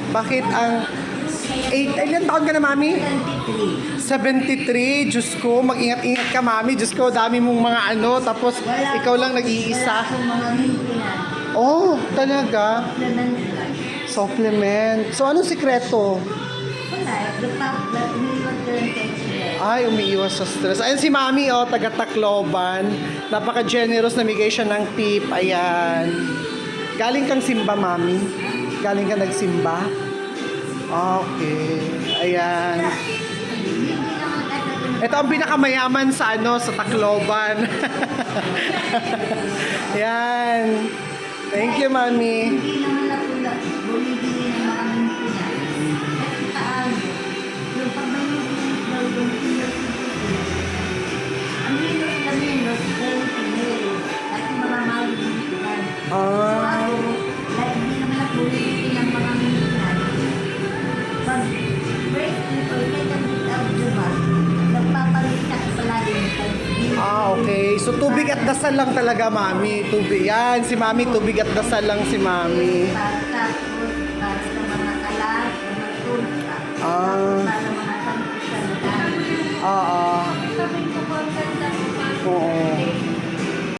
Bakit ang 8, ilan taon ka na, Mami? 73. 23. Diyos ko, mag-ingat-ingat ka, Mami. Diyos ko, dami mong mga ano, tapos ikaw lang Wala nag-iisa. akong mga maintenance. Oh, talaga? Supplement. Supplement. So, anong sikreto? Wala. Umiiwas ko lang sa stress. Ay, umiiwas sa stress. Ayan si Mami, oh, taga Tacloban. Napaka-generous, namigay siya ng tip. Ayan. Galing kang simba, Mami? Galing ka nagsimba? Okay. Ayan. Hindi naman kasi Ito ang pinakamayaman sa ano, sa Tacloban. Ayan. Thank you, Mami. hindi naman napula. Bumibili ng mga maintenance. Kasi paano? Yung pag may maintenance daw yung senior citizen, ang minus na minus, dahil pinili. Kasi mga malibigan. So Ah. ako, dahil hindi naman ako bumibili ng mga maintenance, pag break ito, second week of the month, nagpapalit ako palagi ng Thanksgiving. Okay. So, tubig at dasal lang talaga, Mami. Tubig. Yan, si Mami, tubig at dasal lang si Mami. Tapos, para sa mga kalat, mga tulsa. Ah. Para mga santo-santan. Oo. Sabi ko, content ako pa. Oo.